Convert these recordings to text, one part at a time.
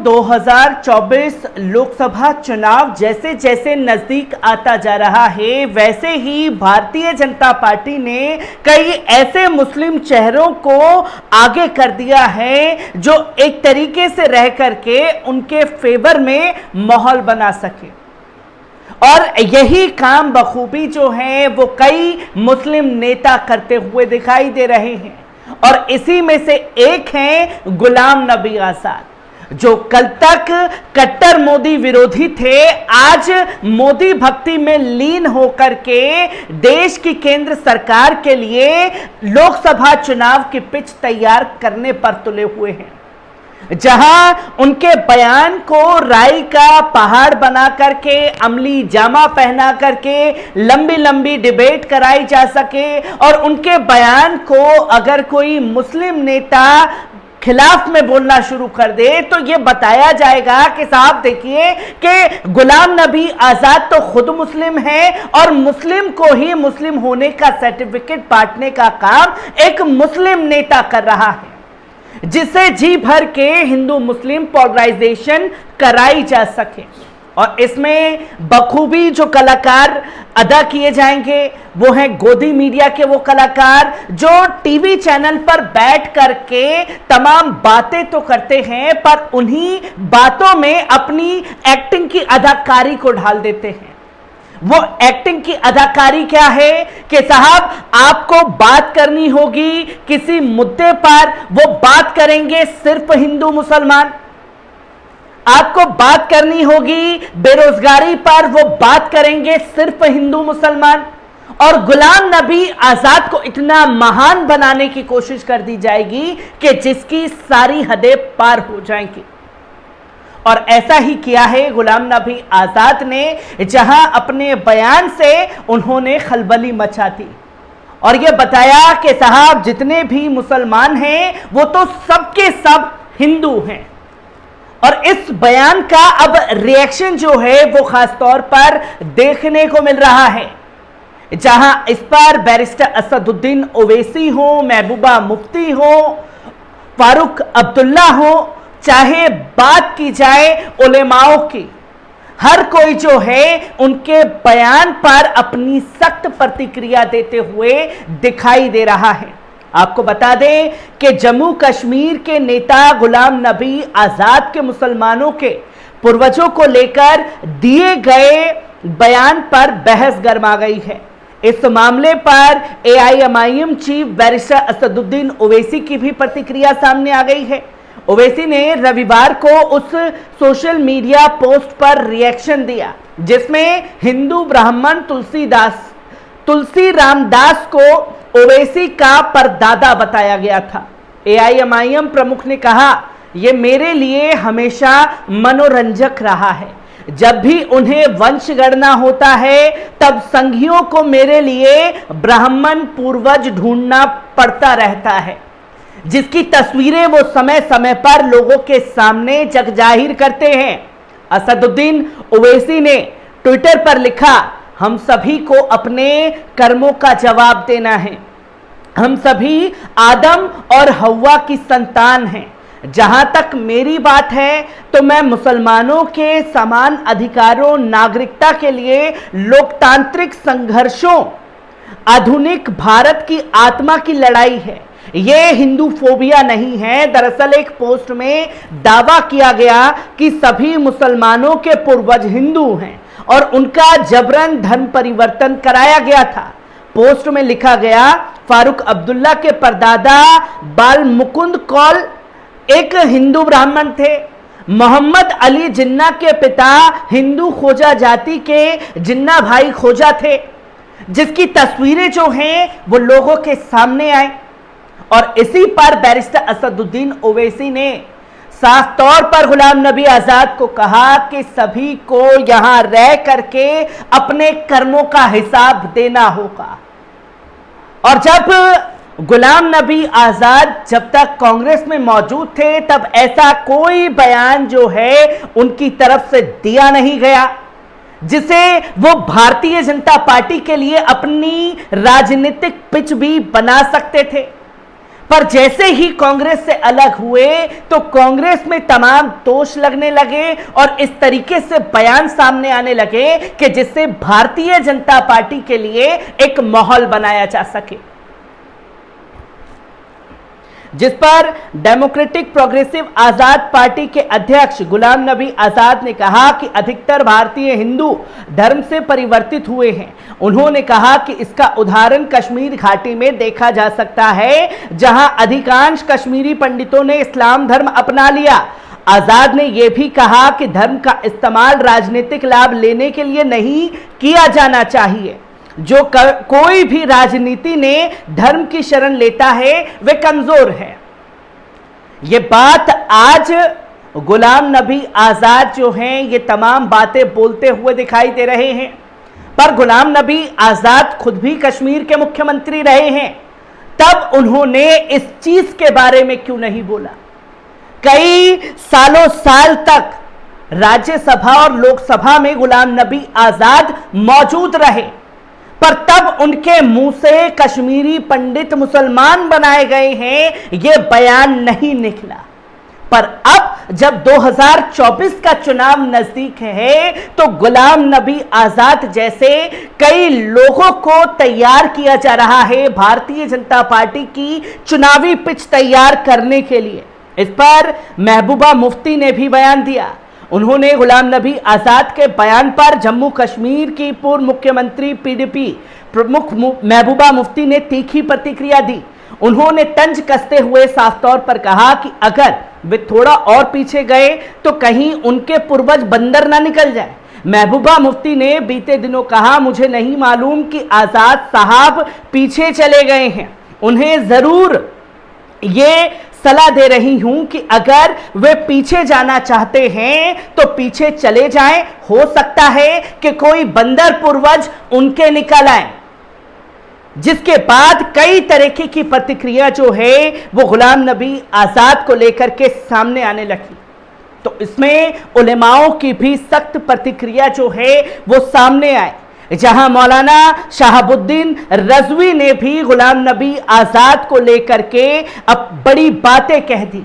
2024 लोकसभा चुनाव जैसे जैसे नजदीक आता जा रहा है, वैसे ही भारतीय जनता पार्टी ने कई ऐसे मुस्लिम चेहरों को आगे कर दिया है जो एक तरीके से रह करके उनके फेवर में माहौल बना सके। और यही काम बखूबी जो है वो कई मुस्लिम नेता करते हुए दिखाई दे रहे हैं। और इसी में से एक हैं गुलाम नबी आजाद, जो कल तक कट्टर मोदी विरोधी थे, आज मोदी भक्ति में लीन होकर के देश की केंद्र सरकार के लिए लोकसभा चुनाव की पिच तैयार करने पर तुले हुए हैं, जहां उनके बयान को राई का पहाड़ बना करके, अमली जामा पहना करके लंबी लंबी डिबेट कराई जा सके। और उनके बयान को अगर कोई मुस्लिम नेता खिलाफ में बोलना शुरू कर दे तो यह बताया जाएगा कि साहब देखिए कि गुलाम नबी आजाद तो खुद मुस्लिम है और मुस्लिम को ही मुस्लिम होने का सर्टिफिकेट बांटने का काम एक मुस्लिम नेता कर रहा है, जिससे जी भर के हिंदू मुस्लिम पोलराइजेशन कराई जा सके। और इसमें बखूबी जो कलाकार अदा किए जाएंगे वो हैं गोदी मीडिया के वो कलाकार जो टीवी चैनल पर बैठ करके तमाम बातें तो करते हैं पर उन्हीं बातों में अपनी एक्टिंग की अदाकारी को ढाल देते हैं। वो एक्टिंग की अदाकारी क्या है कि साहब आपको बात करनी होगी किसी मुद्दे पर, वो बात करेंगे सिर्फ हिंदू मुसलमान। आपको बात करनी होगी बेरोजगारी पर, वो बात करेंगे सिर्फ हिंदू मुसलमान। और गुलाम नबी आजाद को इतना महान बनाने की कोशिश कर दी जाएगी कि जिसकी सारी हदें पार हो जाएंगी। और ऐसा ही किया है गुलाम नबी आजाद ने, जहां अपने बयान से उन्होंने खलबली मचा दी और यह बताया कि साहब जितने भी मुसलमान हैं वो तो सबके सब हिंदू हैं। और इस बयान का अब रिएक्शन जो है वो खास तौर पर देखने को मिल रहा है, जहां इस पर बैरिस्टर असदुद्दीन ओवैसी हो, महबूबा मुफ्ती हो, फारूक अब्दुल्ला हो, चाहे बात की जाए उलेमाओं की, हर कोई जो है उनके बयान पर अपनी सख्त प्रतिक्रिया देते हुए दिखाई दे रहा है। आपको बता दें कि जम्मू कश्मीर के नेता गुलाम नबी आजाद के मुसलमानों के पूर्वजों को लेकर दिए गए बयान पर बहस गर्मा गई है। इस मामले पर AIMIM chief barrister Asaduddin Owaisi की भी प्रतिक्रिया सामने आ गई है। ओवैसी ने रविवार को उस सोशल मीडिया पोस्ट पर रिएक्शन दिया जिसमें हिंदू ब्राह्मण तुलसी रामदास को ओवैसी का परदादा बताया गया था। एआईएमआईएम प्रमुख ने कहा, यह मेरे लिए हमेशा मनोरंजक रहा है। जब भी उन्हें वंशगणना होता है तब संघियों को मेरे लिए ब्राह्मण पूर्वज ढूंढना पड़ता रहता है, जिसकी तस्वीरें वो समय समय पर लोगों के सामने जग जाहिर करते हैं। असदुद्दीन ओवैसी ने ट्विटर पर लिखा, हम सभी को अपने कर्मों का जवाब देना है। हम सभी आदम और हव्वा की संतान हैं। जहां तक मेरी बात है तो मैं मुसलमानों के समान अधिकारों, नागरिकता के लिए लोकतांत्रिक संघर्षों, आधुनिक भारत की आत्मा की लड़ाई है। यह हिंदू फोबिया नहीं है। दरअसल एक पोस्ट में दावा किया गया कि सभी मुसलमानों के पूर्वज हिंदू हैं और उनका जबरन धर्म परिवर्तन कराया गया था। पोस्ट में लिखा गया, फारूक अब्दुल्ला के परदादा बाल मुकुंद कौल एक हिंदू ब्राह्मण थे। मोहम्मद अली जिन्ना के पिता हिंदू खोजा जाति के जिन्ना भाई खोजा थे, जिसकी तस्वीरें जो हैं वो लोगों के सामने आए। और इसी पर बैरिस्टर असदुद्दीन ओवैसी ने साफ तौर पर गुलाम नबी आजाद को कहा कि सभी को यहां रह करके अपने कर्मों का हिसाब देना होगा। और जब गुलाम नबी आजाद जब तक कांग्रेस में मौजूद थे तब ऐसा कोई बयान जो है उनकी तरफ से दिया नहीं गया जिसे वो भारतीय जनता पार्टी के लिए अपनी राजनीतिक पिच भी बना सकते थे। पर जैसे ही कांग्रेस से अलग हुए तो कांग्रेस में तमाम दोष लगने लगे और इस तरीके से बयान सामने आने लगे कि जिससे भारतीय जनता पार्टी के लिए एक माहौल बनाया जा सके, जिस पर डेमोक्रेटिक प्रोग्रेसिव आजाद पार्टी के अध्यक्ष गुलाम नबी आजाद ने कहा कि अधिकतर भारतीय हिंदू धर्म से परिवर्तित हुए हैं। उन्होंने कहा कि इसका उदाहरण कश्मीर घाटी में देखा जा सकता है, जहां अधिकांश कश्मीरी पंडितों ने इस्लाम धर्म अपना लिया। आजाद ने यह भी कहा कि धर्म का इस्तेमाल राजनीतिक लाभ लेने के लिए नहीं किया जाना चाहिए। जो कोई भी राजनीति ने धर्म की शरण लेता है वे कमजोर है। ये बात आज गुलाम नबी आजाद जो हैं ये तमाम बातें बोलते हुए दिखाई दे रहे हैं, पर गुलाम नबी आजाद खुद भी कश्मीर के मुख्यमंत्री रहे हैं, तब उन्होंने इस चीज के बारे में क्यों नहीं बोला। कई सालों साल तक राज्यसभा और लोकसभा में गुलाम नबी आजाद मौजूद रहे, पर तब उनके मुंह से कश्मीरी पंडित मुसलमान बनाए गए हैं यह बयान नहीं निकला। पर अब जब 2024 का चुनाव नजदीक है तो गुलाम नबी आजाद जैसे कई लोगों को तैयार किया जा रहा है भारतीय जनता पार्टी की चुनावी पिच तैयार करने के लिए। इस पर महबूबा मुफ्ती ने भी बयान दिया। उन्होंने गुलाम नबी आजाद के बयान पर जम्मू कश्मीर की पूर्व मुख्यमंत्री पीडीपी प्रमुख महबूबा मुफ्ती ने तीखी प्रतिक्रिया दी। उन्होंने तंज कसते हुए साफ तौर पर कहा कि अगर वे थोड़ा और पीछे गए तो कहीं उनके पूर्वज बंदर ना निकल जाए। महबूबा मुफ्ती ने बीते दिनों कहा, मुझे नहीं मालूम कि आजाद साहब पीछे चले गए हैं, उन्हें जरूर ये सलाह दे रही हूं कि अगर वे पीछे जाना चाहते हैं तो पीछे चले जाएं, हो सकता है कि कोई बंदर पूर्वज उनके निकल आए। जिसके बाद कई तरीके की प्रतिक्रिया जो है वो गुलाम नबी आजाद को लेकर के सामने आने लगी। तो इसमें उलेमाओं की भी सख्त प्रतिक्रिया जो है वो सामने आए, जहां मौलाना शहाबुद्दीन रजवी ने भी गुलाम नबी आजाद को लेकर के अब बड़ी बातें कह दी।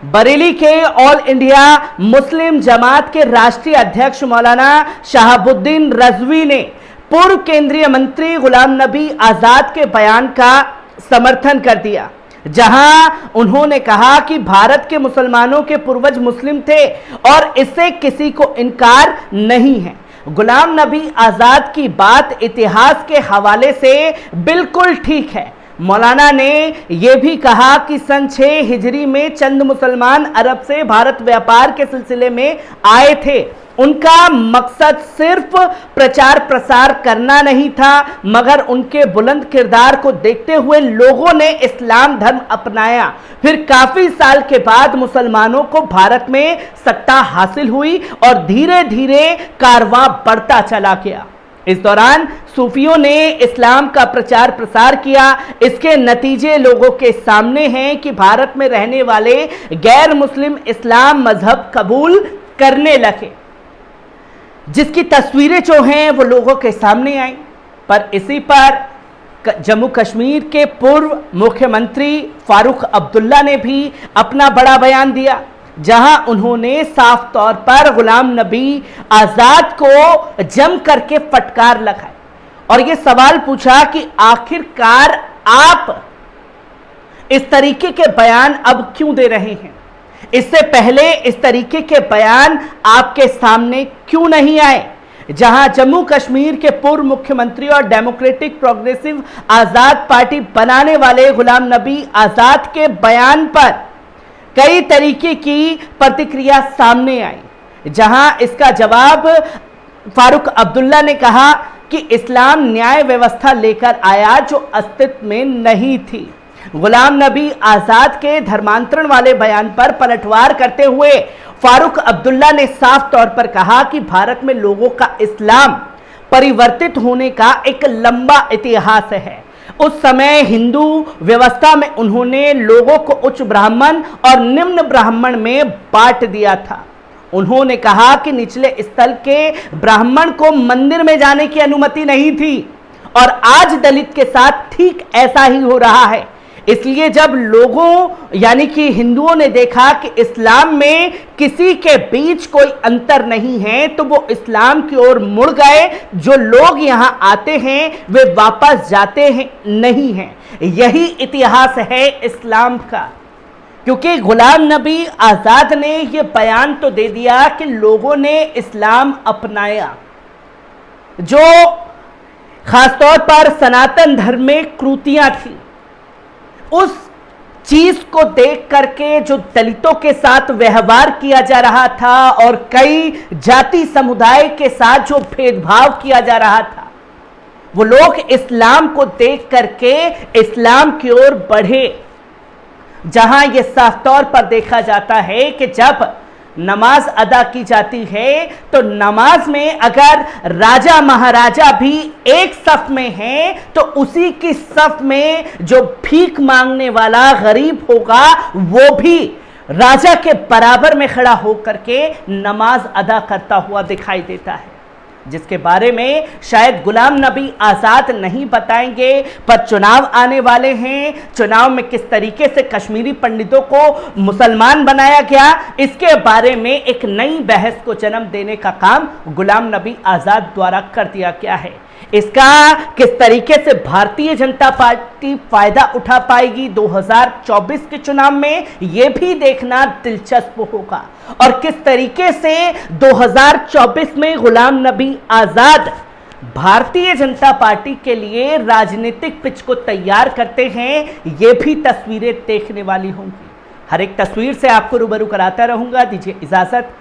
बरेली के ऑल इंडिया मुस्लिम जमात के राष्ट्रीय अध्यक्ष मौलाना शहाबुद्दीन रजवी ने पूर्व केंद्रीय मंत्री गुलाम नबी आजाद के बयान का समर्थन कर दिया, जहां उन्होंने कहा कि भारत के मुसलमानों के पूर्वज मुस्लिम थे और इससे किसी को इनकार नहीं है। गुलाम नबी आजाद की बात इतिहास के हवाले से बिल्कुल ठीक है। मौलाना ने यह भी कहा कि सन 6 हिजरी में चंद मुसलमान अरब से भारत व्यापार के सिलसिले में आए थे। उनका मकसद सिर्फ प्रचार प्रसार करना नहीं था, मगर उनके बुलंद किरदार को देखते हुए लोगों ने इस्लाम धर्म अपनाया। फिर काफी साल के बाद मुसलमानों को भारत में सत्ता हासिल हुई और धीरे धीरे कारवां बढ़ता चला गया। इस दौरान सूफियों ने इस्लाम का प्रचार प्रसार किया। इसके नतीजे लोगों के सामने हैं कि भारत में रहने वाले गैर मुस्लिम इस्लाम मजहब कबूल करने लगे, जिसकी तस्वीरें जो हैं वो लोगों के सामने आई। पर इसी पर जम्मू कश्मीर के पूर्व मुख्यमंत्री फारूक अब्दुल्ला ने भी अपना बड़ा बयान दिया, जहां उन्होंने साफ तौर पर गुलाम नबी आजाद को जम करके फटकार लगाई और यह सवाल पूछा कि आखिरकार आप इस तरीके के बयान अब क्यों दे रहे हैं। इससे पहले इस तरीके के बयान आपके सामने क्यों नहीं आए। जहां जम्मू कश्मीर के पूर्व मुख्यमंत्री और डेमोक्रेटिक प्रोग्रेसिव आजाद पार्टी बनाने वाले गुलाम नबी आजाद के बयान पर कई तरीके की प्रतिक्रिया सामने आई, जहां इसका जवाब फारूक अब्दुल्ला ने कहा कि इस्लाम न्याय व्यवस्था लेकर आया जो अस्तित्व में नहीं थी। गुलाम नबी आजाद के धर्मांतरण वाले बयान पर पलटवार करते हुए फारूक अब्दुल्ला ने साफ तौर पर कहा कि भारत में लोगों का इस्लाम परिवर्तित होने का एक लंबा इतिहास है। उस समय हिंदू व्यवस्था में उन्होंने लोगों को उच्च ब्राह्मण और निम्न ब्राह्मण में बांट दिया था। उन्होंने कहा कि निचले स्तर के ब्राह्मण को मंदिर में जाने की अनुमति नहीं थी और आज दलित के साथ ठीक ऐसा ही हो रहा है। इसलिए जब लोगों यानी कि हिंदुओं ने देखा कि इस्लाम में किसी के बीच कोई अंतर नहीं है, तो वो इस्लाम की ओर मुड़ गए। जो लोग यहां आते हैं वे वापस जाते हैं नहीं हैं। यही इतिहास है इस्लाम का, क्योंकि गुलाम नबी आजाद ने यह बयान तो दे दिया कि लोगों ने इस्लाम अपनाया। जो खासतौर पर सनातन धर्म में क्रूतियां थी, उस चीज को देख करके जो दलितों के साथ व्यवहार किया जा रहा था और कई जाति समुदाय के साथ जो भेदभाव किया जा रहा था, वो लोग इस्लाम को देख करके इस्लाम की ओर बढ़े। जहां यह साफ तौर पर देखा जाता है कि जब नमाज अदा की जाती है तो नमाज में अगर राजा महाराजा भी एक सफ में हैं, तो उसी की सफ में जो भीख मांगने वाला गरीब होगा वो भी राजा के बराबर में खड़ा होकर के नमाज अदा करता हुआ दिखाई देता है, जिसके बारे में शायद गुलाम नबी आजाद नहीं बताएंगे। पर चुनाव आने वाले हैं, चुनाव में किस तरीके से कश्मीरी पंडितों को मुसलमान बनाया गया, इसके बारे में एक नई बहस को जन्म देने का काम गुलाम नबी आजाद द्वारा कर दिया गया है। इसका किस तरीके से भारतीय जनता पार्टी फायदा उठा पाएगी 2024 के चुनाव में, यह भी देखना दिलचस्प होगा। और किस तरीके से 2024 में गुलाम नबी आजाद भारतीय जनता पार्टी के लिए राजनीतिक पिच को तैयार करते हैं, यह भी तस्वीरें देखने वाली होंगी। हर एक तस्वीर से आपको रूबरू कराता रहूंगा। दीजिए इजाजत।